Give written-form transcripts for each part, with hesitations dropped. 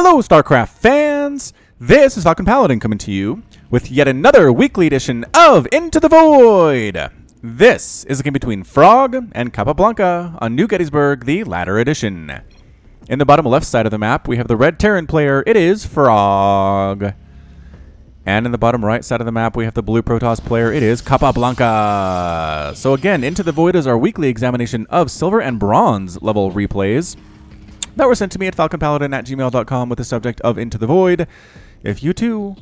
Hello, StarCraft fans! This is Falcon Paladin coming to you with yet another weekly edition of Into the Void! This is a game between Frog and Capablanca on New Gettysburg, the latter edition. In the bottom left side of the map, we have the red Terran player. It is Frog. And in the bottom right side of the map, we have the blue Protoss player. It is Capablanca. So again, Into the Void is our weekly examination of silver and bronze level replays that were sent to me at falconpaladin@gmail.com with the subject of Into the Void. If you too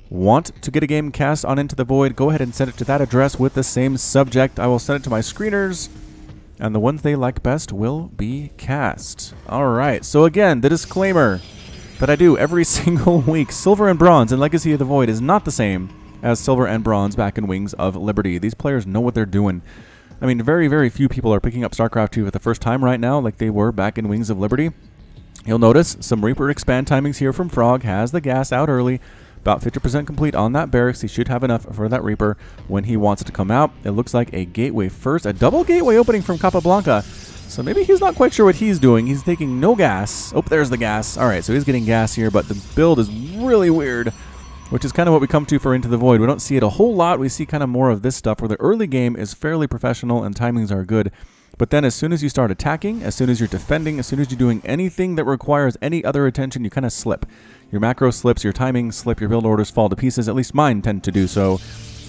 want to get a game cast on Into the Void, go ahead and send it to that address with the same subject. I will send it to my screeners, and the ones they like best will be cast. Alright, so again, the disclaimer that I do every single week. Silver and bronze in Legacy of the Void is not the same as silver and bronze back in Wings of Liberty. These players know what they're doing. I mean, very, very few people are picking up StarCraft 2 for the first time right now like they were back in Wings of Liberty. You'll notice some Reaper expand timings here from Frog. Has the gas out early. About 50% complete on that barracks. He should have enough for that Reaper when he wants it to come out. It looks like a gateway first. A double gateway opening from Capablanca. So maybe he's not quite sure what he's doing. He's taking no gas. Oh, there's the gas. Alright, so he's getting gas here, but the build is really weird, which is kind of what we come to for Into the Void. We don't see it a whole lot. We see kind of more of this stuff where the early game is fairly professional and timings are good. But then as soon as you start attacking, as soon as you're defending, as soon as you're doing anything that requires any other attention, you kind of slip. Your macro slips, your timing slip, your build orders fall to pieces. At least mine tend to do so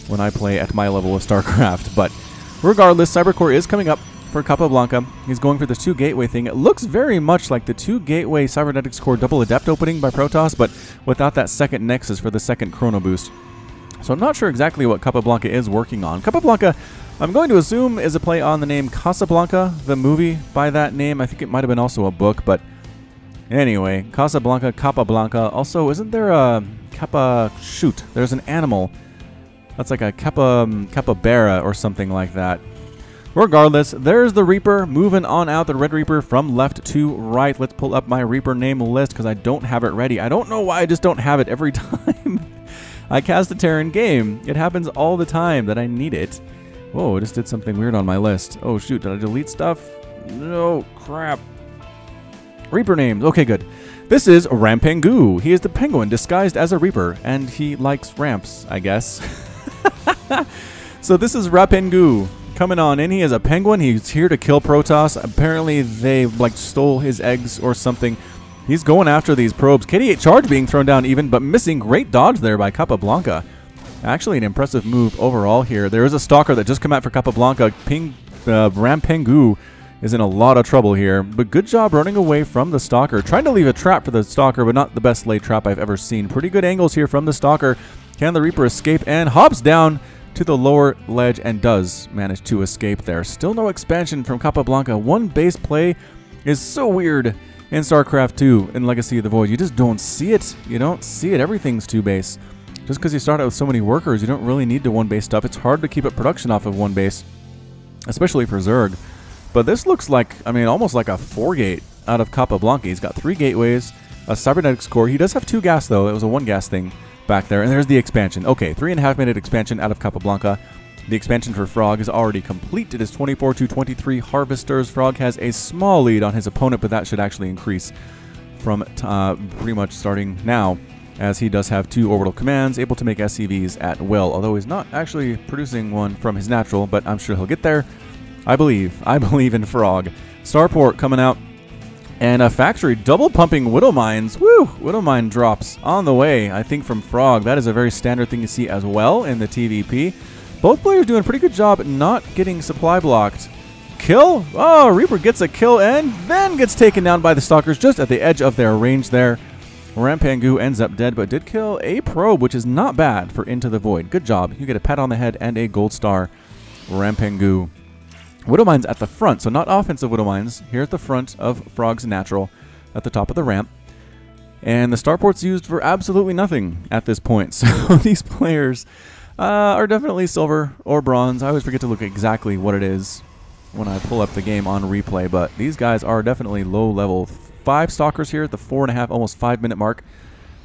when I play at my level of StarCraft. But regardless, Cybercore is coming up for Capablanca. He's going for this 2 gateway thing. It looks very much like the 2 gateway Cybernetics Core double adept opening by Protoss, but without that second Nexus for the second chrono boost. So I'm not sure exactly what Capablanca is working on. Capablanca, I'm going to assume, is a play on the name Casablanca, the movie by that name. I think it might have been also a book, but anyway, Casablanca, Capablanca. Also, isn't there a shoot, there's an animal that's like a capybara or something like that. Regardless, there's the Reaper moving on out, the Red Reaper from left to right. Let's pull up my Reaper name list because I don't have it ready. I don't know why I just don't have it every time I cast a Terran game. It happens all the time that I need it. Whoa, I just did something weird on my list. Oh shoot, did I delete stuff? No, crap. Reaper names. Okay, good. This is Rampengu. He is the penguin disguised as a Reaper, and he likes ramps, I guess. So this is Rampengu coming on in. He is a penguin. He's here to kill Protoss. Apparently they like stole his eggs or something. He's going after these probes. KD8 charge being thrown down even, but missing. Great dodge there by Capablanca. Actually an impressive move overall here. There is a Stalker that just come out for Capablanca. Rampengu is in a lot of trouble here, but good job running away from the Stalker. Trying to leave a trap for the Stalker, but not the best laid trap I've ever seen. Pretty good angles here from the Stalker. Can the Reaper escape? And hops down to the lower ledge and does manage to escape there. Still no expansion from Capablanca. One base play is so weird in StarCraft 2 in Legacy of the Void. You just don't see it. You don't see it. Everything's 2 base. Just because you start out with so many workers, you don't really need the 1 base stuff. It's hard to keep up production off of 1 base, especially for Zerg. But this looks like, I mean, almost like a 4-gate out of Capablanca. He's got 3 gateways, a Cybernetics Core. He does have 2 gas, though. It was a 1 gas thing back there. And there's the expansion. Okay, 3.5-minute expansion out of Capablanca. The expansion for Frog is already complete. It is 24 to 23 Harvesters. Frog has a small lead on his opponent, but that should actually increase from pretty much starting now, as he does have 2 orbital commands, able to make SCVs at will, although he's not actually producing one from his natural, but I'm sure he'll get there. I believe in Frog. Starport coming out, and a factory double pumping Widow Mines. Woo! Widow Mine drops on the way, I think, from Frog. That is a very standard thing to see as well in the TVP. Both players doing a pretty good job not getting supply blocked. Kill? Oh, Reaper gets a kill and then gets taken down by the Stalkers just at the edge of their range there. Rampengu ends up dead, but did kill a probe, which is not bad for Into the Void. Good job. You get a pat on the head and a gold star, Rampengu. Widow Mines at the front, so not offensive Widow Mines. Here at the front of Frog's natural, at the top of the ramp. And the starport's used for absolutely nothing at this point. So these players are definitely silver or bronze. I always forget to look exactly what it is when I pull up the game on replay, but these guys are definitely low level. 5 Stalkers here at the 4.5, almost 5-minute mark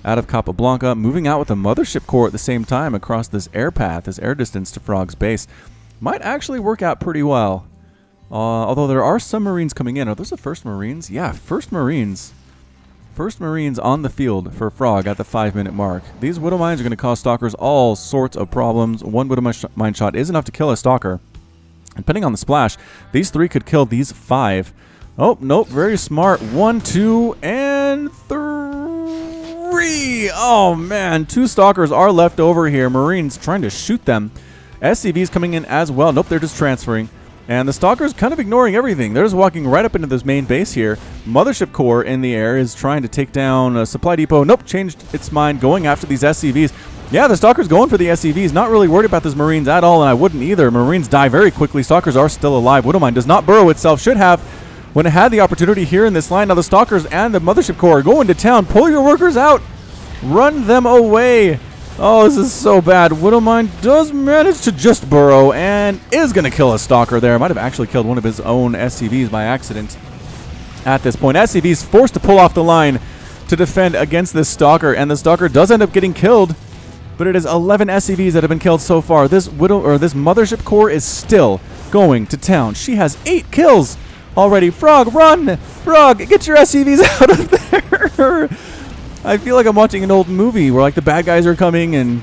out of Capablanca. Moving out with a Mothership Core at the same time across this air path, this air distance to Frog's base. Might actually work out pretty well. Although there are some Marines coming in. Are those the first Marines? Yeah, first Marines First Marines on the field for Frogg at the 5-minute mark. These Widow Mines are going to cause Stalkers all sorts of problems. One Widow Mine shot is enough to kill a Stalker. Depending on the splash, these 3 could kill these 5. Oh, nope, very smart. 1, 2, and 3. Oh, man, 2 Stalkers are left over here. Marines trying to shoot them. SCVs coming in as well. Nope, they're just transferring. And the Stalker's kind of ignoring everything. They're just walking right up into this main base here. Mothership Core in the air is trying to take down a supply depot. Nope, changed its mind, going after these SCVs. Yeah, the Stalker's going for the SCVs. Not really worried about these Marines at all, and I wouldn't either. Marines die very quickly. Stalkers are still alive. Widowmine does not burrow itself. Should have when it had the opportunity here in this line. Now the Stalkers and the Mothership Core are going to town. Pull your workers out. Run them away. Oh, this is so bad. Widowmine does manage to just burrow and is going to kill a Stalker there. Might have actually killed one of his own SCVs by accident at this point. SCV's forced to pull off the line to defend against this Stalker, and the Stalker does end up getting killed, but it is 11 SCVs that have been killed so far. This Mothership Core is still going to town. She has 8 kills already. Frogg, run! Frogg, get your SCVs out of there! I feel like I'm watching an old movie where like the bad guys are coming and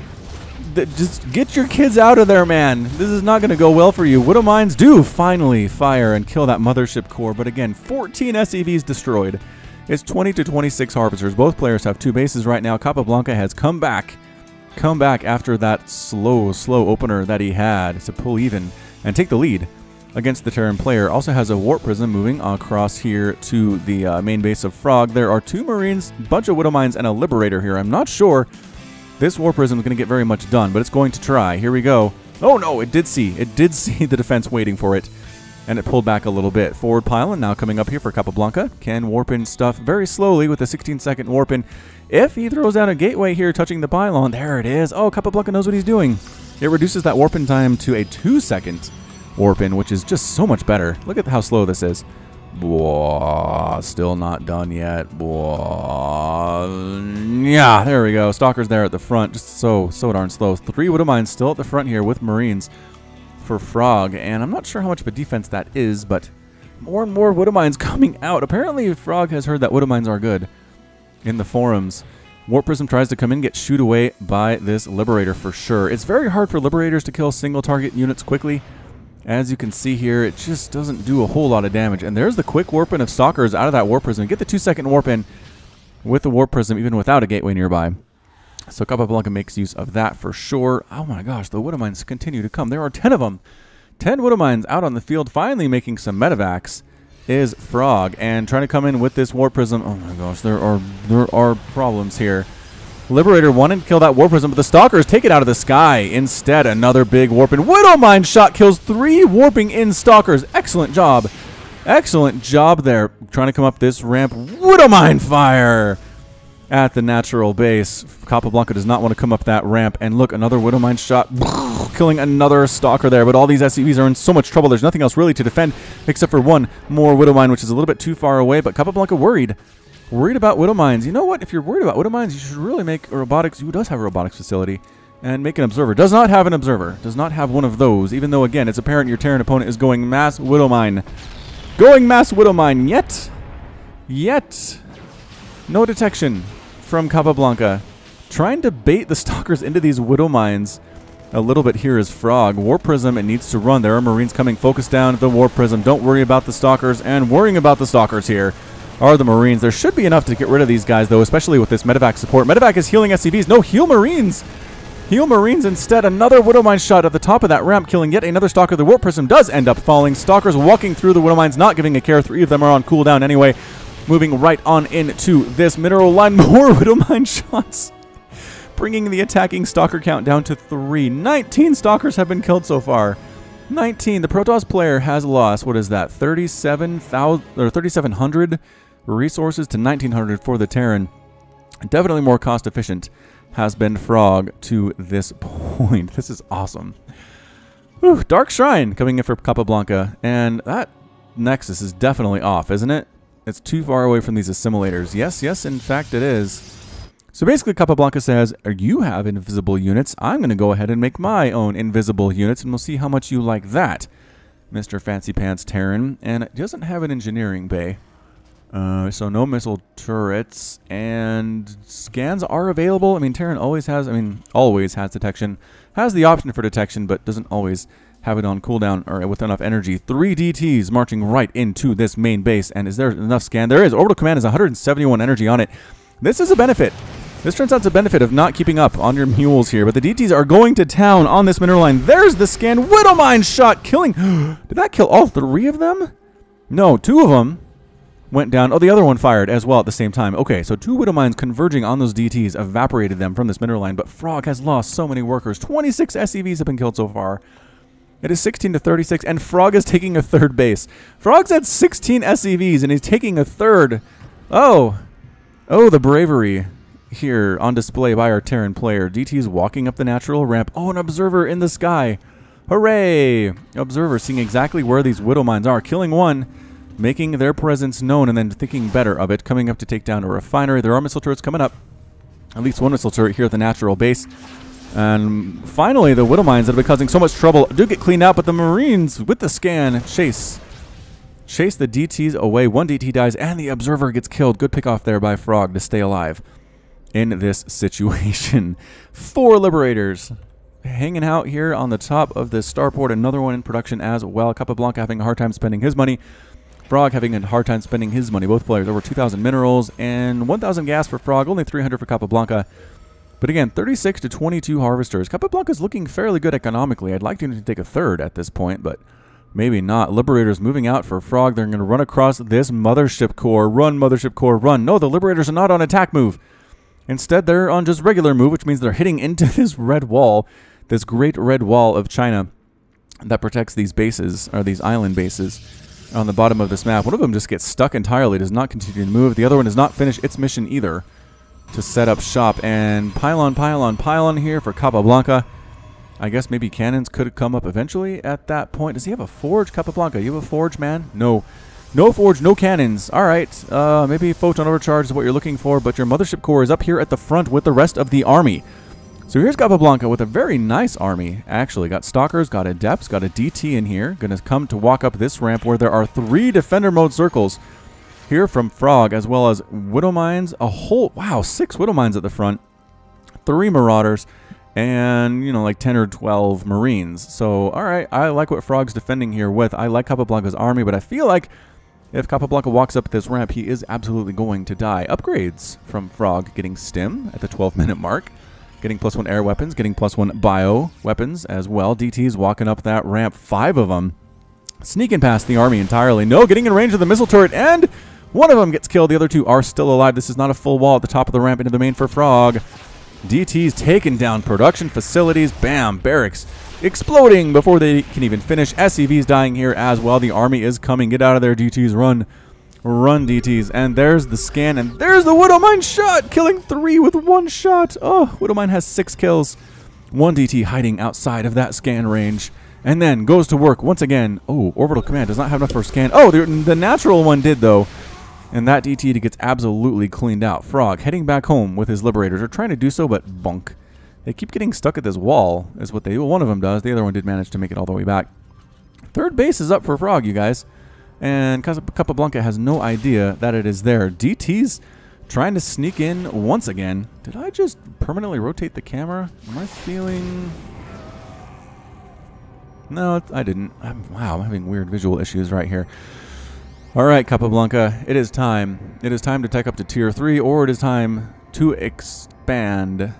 just get your kids out of there, man. This is not going to go well for you. Widow Mines do finally fire and kill that Mothership Core, but again, 14 SCVs destroyed. It's 20 to 26 Harvesters. Both players have 2 bases right now. Capablanca has come back after that slow opener that he had to pull even and take the lead against the Terran player. Also has a Warp Prism moving across here to the main base of Frogg. There are 2 Marines, a bunch of Widow Mines, and a Liberator here. I'm not sure this Warp Prism is going to get very much done, but it's going to try. Here we go. Oh no, it did see the defense waiting for it, and it pulled back a little bit. Forward pylon now coming up here for Capablanca. Can warp in stuff very slowly with a 16-second warp in. If he throws down a gateway here touching the pylon, there it is. Oh, Capablanca knows what he's doing. It reduces that warp in time to a 2-second warp in, which is just so much better. Look at how slow this is. Whoa, still not done yet. Whoa. Yeah, there we go. Stalker's there at the front, just so darn slow. 3 Widow Mines still at the front here with Marines for Frogg, and I'm not sure how much of a defense that is, but more and more Widow Mines coming out. Apparently Frogg has heard that Widow Mines are good in the forums. Warp Prism tries to come in, get shooed away by this Liberator for sure. It's very hard for Liberators to kill single target units quickly. As you can see here, it just doesn't do a whole lot of damage. And there's the quick warp in of Stalkers out of that Warp Prism. Get the 2-second warp in with the Warp Prism, even without a gateway nearby. So Capablanca makes use of that for sure. Oh my gosh, the Widow Mines continue to come. There are 10 of them. 10 Widow Mines out on the field, finally making some medevacs is Frogg. And trying to come in with this Warp Prism. Oh my gosh, there are problems here. Liberator wanted to kill that Warp Prism, but the Stalkers take it out of the sky. Instead, another big warp in. Widow Mine shot kills 3 warping in Stalkers. Excellent job. Excellent job there. Trying to come up this ramp. Widow Mine fire at the natural base. Capablanca does not want to come up that ramp. And look, another Widow Mine shot. Killing another Stalker there. But all these SCVs are in so much trouble. There's nothing else really to defend except for one more Widow Mine, which is a little bit too far away. But Capablanca worried about Widow Mines. You know what? If you're worried about Widow Mines, you should really make a robotics. Who does have a robotics facility? And make an observer. Does not have an observer. Does not have one of those. Even though, again, it's apparent your Terran opponent is going mass Widow Mine. Going mass Widow Mine. Yet. No detection from Capablanca. Trying to bait the Stalkers into these Widow Mines. A little bit here is Frogg. Warp Prism, it needs to run. There are Marines coming. Focus down the Warp Prism. Don't worry about the Stalkers. And worrying about the Stalkers here are the Marines. There should be enough to get rid of these guys, though, especially with this medevac support. Medevac is healing SCVs. No, heal Marines. Heal Marines instead. Another Widow Mine shot at the top of that ramp, killing yet another Stalker. The Warp Prism does end up falling. Stalkers walking through the Widow Mines, not giving a care. 3 of them are on cooldown anyway. Moving right on into this mineral line. More Widow Mine shots, bringing the attacking Stalker count down to 3. 19 Stalkers have been killed so far. 19. The Protoss player has lost, what is that, 3,700 resources to 1,900 for the Terran. Definitely more cost efficient has been Frogg to this point. This is awesome. Whew, Dark Shrine coming in for Capablanca, and that Nexus is definitely off, isn't it? It's too far away from these assimilators. Yes, in fact it is. So basically Capablanca says, you have invisible units. I'm going to go ahead and make my own invisible units, and we'll see how much you like that, Mr. Fancy Pants Terran. And it doesn't have an engineering bay. So no missile turrets, and scans are available. I mean, Terran always has detection, has the option for detection, but doesn't always have it on cooldown or with enough energy. 3 DTs marching right into this main base, and is there enough scan? There is. Orbital command is 171 energy on it. This is a benefit. This turns out to a benefit of not keeping up on your mules here, but the DTs are going to town on this mineral line. There's the scan. Widow Mine shot, killing. Did that kill all 3 of them? No, 2 of them went down. Oh, the other one fired as well at the same time. Okay, so 2 Widow Mines converging on those DTs evaporated them from this mineral line, but Frogg has lost so many workers. 26 SCVs have been killed so far. It is 16 to 36, and Frogg is taking a 3rd base. Frogg's at 16 SCVs, and he's taking a 3rd. Oh, the bravery here on display by our Terran player. DT is walking up the natural ramp. Oh, an observer in the sky. Hooray! Observer seeing exactly where these Widow Mines are, killing 1, making their presence known, and then thinking better of it, coming up to take down a refinery. There are missile turrets coming up. At least 1 missile turret here at the natural base. And finally, the Widow Mines that have been causing so much trouble do get cleaned out, but the Marines with the scan chase the DTs away. 1 DT dies, and the observer gets killed. Good pick off there by Frogg to stay alive in this situation. 4 Liberators hanging out here on the top of this starport. Another one in production as well. Capablanca having a hard time spending his money. Frogg having a hard time spending his money. Both players over 2,000 minerals and 1,000 gas for Frogg. Only 300 for Capablanca. But again, 36 to 22 harvesters. Capablanca's looking fairly good economically. I'd like to take a 3rd at this point, but maybe not. Liberators moving out for Frogg. They're going to run across this mothership core. Run, mothership core, run. No, the Liberators are not on attack move. Instead, they're on just regular move, which means they're hitting into this red wall, this great red wall of China that protects these bases, or these island bases on the bottom of this map. One of them just gets stuck entirely, does not continue to move. The other one does not finish its mission either to set up shop. And pylon here for Capablanca. I guess maybe cannons could come up eventually at that point. Does he have a forge, Capablanca? You have a forge, man? No. No forge, no cannons. All right. Maybe photon overcharge is what you're looking for, but your mothership core is up here at the front with the rest of the army. So here's Capablanca with a very nice army. Actually, got stalkers, got adepts, got a DT in here. Going to come to walk up this ramp where there are 3 defender mode circles here from Frogg, as well as Widow Mines. A whole, wow, 6 Widow Mines at the front, 3 Marauders, and, you know, like 10 or 12 Marines. So, all right, I like what Frogg's defending here with. I like Capablanca's army, but I feel like if Capablanca walks up this ramp, he is absolutely going to die. Upgrades from Frogg, getting Stim at the 12-minute mark, getting +1 air weapons, getting +1 bio weapons as well. DT's walking up that ramp, 5 of them, sneaking past the army entirely. No, getting in range of the missile turret, and 1 of them gets killed. The other 2 are still alive. This is not a full wall at the top of the ramp into the main for Frogg. DT's taking down production facilities. Bam, barracks exploding before they can even finish. SCV's dying here as well. The army is coming. Get out of there, DT's. Run. Run, DTs. And there's the scan, and there's the Widow Mine shot, killing 3 with 1 shot. Oh, Widow Mine has 6 kills. 1 DT hiding outside of that scan range, and then goes to work once again. Oh, Orbital Command does not have enough for a scan. Oh, the natural one did, though. And that DT gets absolutely cleaned out. Frogg heading back home with his Liberators. Are trying to do so, but bunk. They keep getting stuck at this wall, is what they do. Well, one of them does. The other one did manage to make it all the way back. 3rd base is up for Frogg, you guys. And Capablanca has no idea that it is there. DT's trying to sneak in once again. Did I just permanently rotate the camera? Am I feeling... No, I didn't. Wow, I'm having weird visual issues right here. All right, Capablanca, it is time. It is time to take up to Tier 3, or it is time to expand.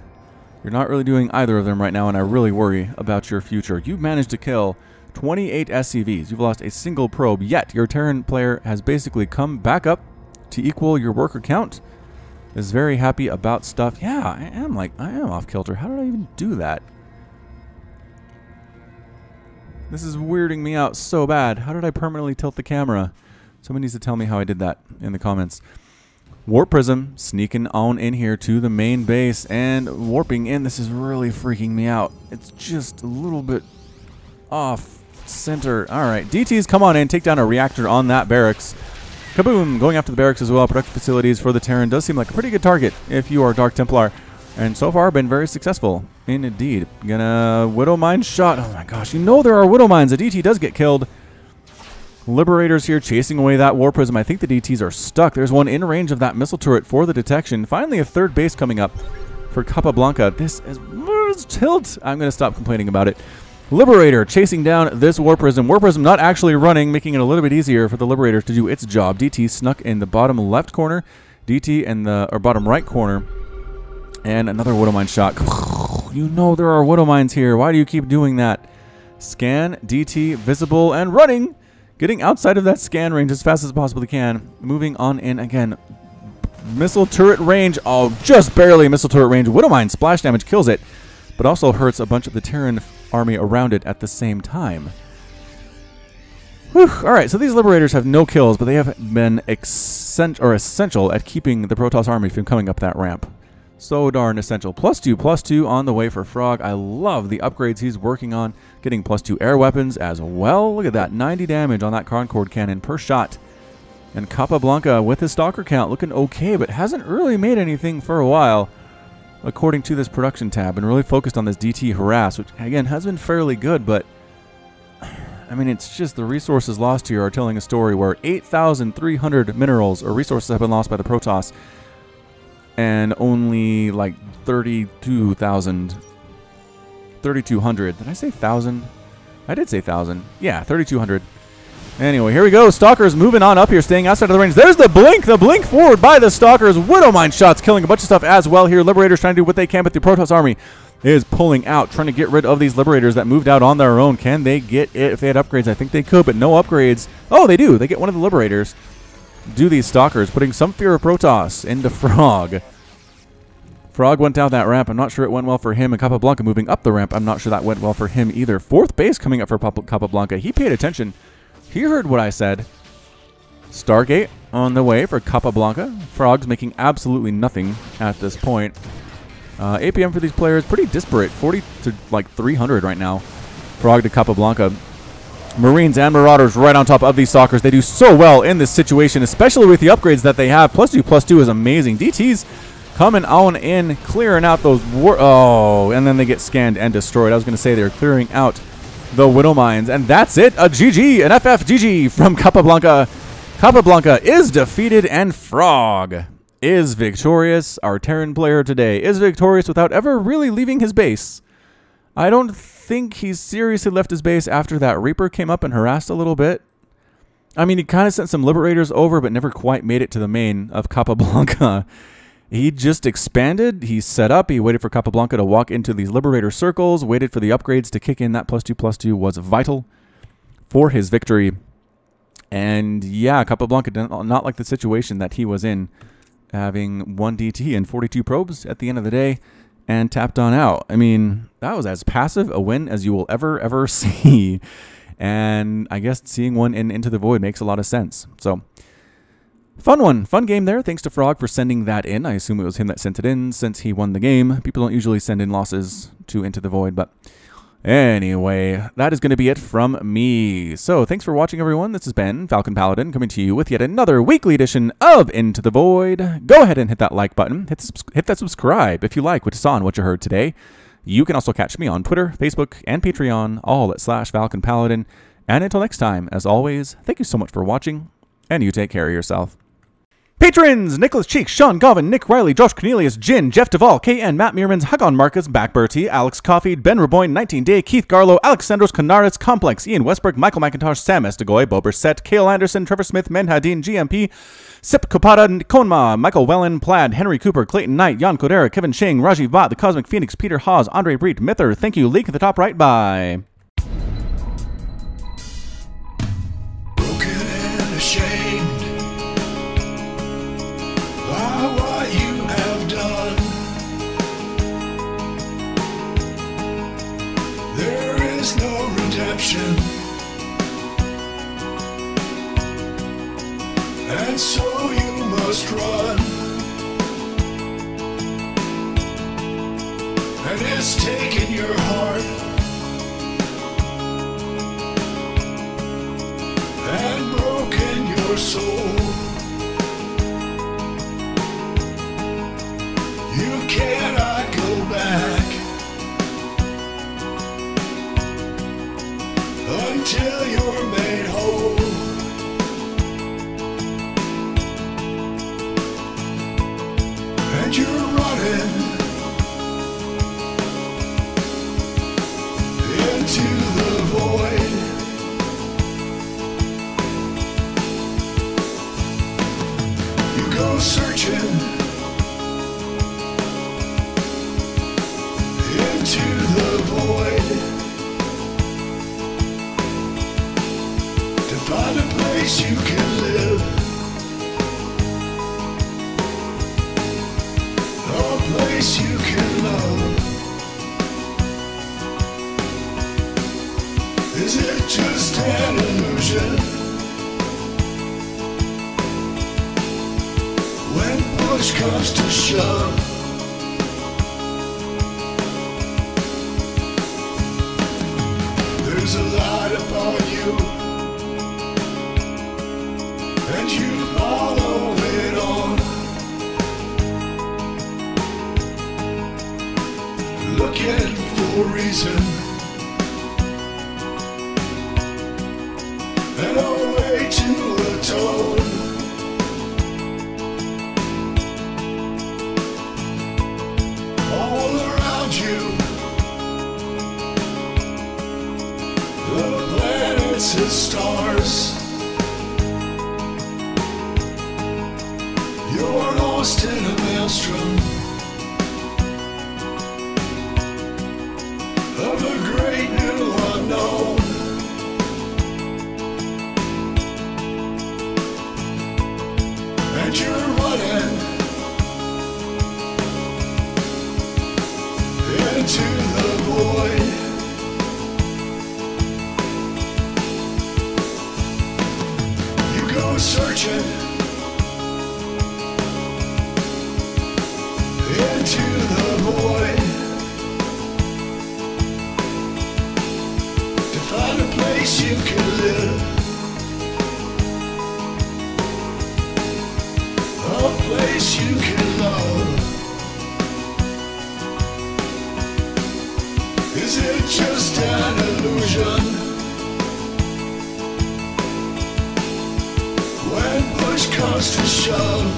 You're not really doing either of them right now, and I really worry about your future. You've managed to kill 28 SCVs. You've lost a single probe, yet your Terran player has basically come back up to equal your worker count. Is very happy about stuff. Yeah, I am off kilter. How did I even do that? This is weirding me out so bad. How did I permanently tilt the camera? Someone needs to tell me how I did that in the comments. Warp Prism sneaking on in here to the main base and warping in. This is really freaking me out. It's just a little bit off center. All right, DTs, come on in. Take down a reactor on that barracks. Kaboom! Going after the barracks as well. Production facilities for the Terran does seem like a pretty good target if you are Dark Templar. And so far been very successful. Indeed. Gonna Widow Mine shot. Oh my gosh, you know there are Widow Mines. A DT does get killed. Liberators here chasing away that War Prism. I think the DTs are stuck. There's one in range of that missile turret for the detection. Finally, a third base coming up for Capablanca. This is tilt. I'm going to stop complaining about it. Liberator chasing down this War Prism. War Prism not actually running, making it a little bit easier for the Liberator to do its job. DT snuck in the bottom left corner. DT in the bottom right corner. And another Widow Mine shot. You know there are Widow Mines here. Why do you keep doing that? Scan, DT, visible, and running. Getting outside of that scan range as fast as possibly can. Moving on in again. Missile turret range. Oh, just barely missile turret range. Widow Mine splash damage kills it, but also hurts a bunch of the Terran army around it at the same time. Whew. All right, so these Liberators have no kills, but they have been essential at keeping the Protoss army from coming up that ramp. So darn essential. +2/+2 on the way for Frogg. I love the upgrades he's working on. Getting +2 air weapons as well. Look at that, 90 damage on that Concord cannon per shot. And Capablanca with his Stalker count looking okay, but hasn't really made anything for a while, according to this production tab, and really focused on this DT harass, which again has been fairly good, but I mean, it's just the resources lost here are telling a story where 8,300 minerals or resources have been lost by the Protoss, and only like 3,200. Did I say 1,000? I did say 1,000. Yeah, 3,200. Anyway, here we go. Stalkers moving on up here, staying outside of the range. There's the blink forward by the Stalkers. Widow Mine shots killing a bunch of stuff as well here. Liberators trying to do what they can, but the Protoss army is pulling out, trying to get rid of these Liberators that moved out on their own. Can they get it if they had upgrades? I think they could, but no upgrades. Oh, they do. They get one of the Liberators. Do these Stalkers, putting some fear of Protoss into Frogg. Frogg went down that ramp. I'm not sure it went well for him. And Capablanca moving up the ramp. I'm not sure that went well for him either. Fourth base coming up for Capablanca. He paid attention. He heard what I said. Stargate on the way for Capablanca. Frogg's making absolutely nothing at this point. APM for these players, pretty disparate. 40 to like 300 right now. Frogg to Capablanca. Marines and Marauders right on top of these Stalkers. They do so well in this situation, especially with the upgrades that they have. +2/+2 is amazing. DTs coming on in, clearing out those and then they get scanned and destroyed. I was going to say they're clearing out the Widow Mines, and that's it. A GG, an FF GG from Capablanca. Capablanca is defeated, and Frogg is victorious. Our Terran player today is victorious without ever really leaving his base. I don't think he's seriously left his base after that Reaper came up and harassed a little bit. I mean, he kind of sent some Liberators over, but never quite made it to the main of Capablanca. He just expanded, he set up, he waited for Capablanca to walk into these Liberator circles, waited for the upgrades to kick in. That +2/+2 was vital for his victory. And yeah, Capablanca did not like the situation that he was in, having 1 DT and 42 probes at the end of the day, and tapped on out. I mean, that was as passive a win as you will ever see. And I guess seeing one in Into the Void makes a lot of sense. So, fun one. Fun game there. Thanks to Frogg for sending that in. I assume it was him that sent it in since he won the game. People don't usually send in losses to Into the Void, but anyway, that is going to be it from me. So thanks for watching, everyone. This has been Falcon Paladin coming to you with yet another weekly edition of Into the Void. Go ahead and hit that like button. Hit that subscribe if you like what you saw and what you heard today. You can also catch me on Twitter, Facebook, and Patreon, all at /Falcon Paladin. And until next time, as always, thank you so much for watching, and you take care of yourself. Patrons! Nicholas Cheek, Sean Govin, Nick Riley, Josh Cornelius, Jin, Jeff Duvall, KN, Matt Meermans, Hagon Marcus, Backberty, Alex Coffey, Ben Raboyne, 19 Day, Keith Garlow, Alexandros Canaris, Complex, Ian Westbrook, Michael McIntosh, Sam Estegoy, Bober Set, Kale Anderson, Trevor Smith, Menhadin, GMP, Sip Kopada, Konma, Michael Wellen, Plaid, Henry Cooper, Clayton Knight, Jan Kodera, Kevin Shing, Rajiv Bhatt, The Cosmic Phoenix, Peter Hawes, Andre Breed, Mither. Thank you. Link at the top right. Bye. Broken and ashamed by what you have done. There is no redemption, and so you must run. And it's taken your heart and broken your soul. You cannot go back until you're made whole. searching into the void to find a place you can live, a place you can love. Is it just an illusion? When push comes to shove, there's a light upon you, and you follow it on, looking for a reason and a way to atone. All around you, the planets and stars, you're lost in a maelstrom of a great new unknown. And you're running into the void. You go searching into the void to find a place you can live, a place you can love. Is it just an illusion? When push comes to shove,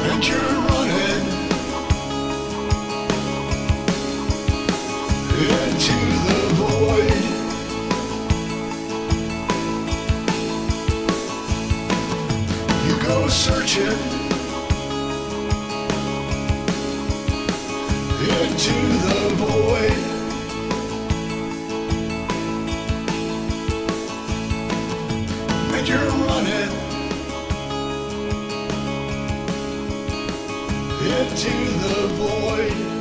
and you're running into the void. You go searching into the void. And you're running into the void.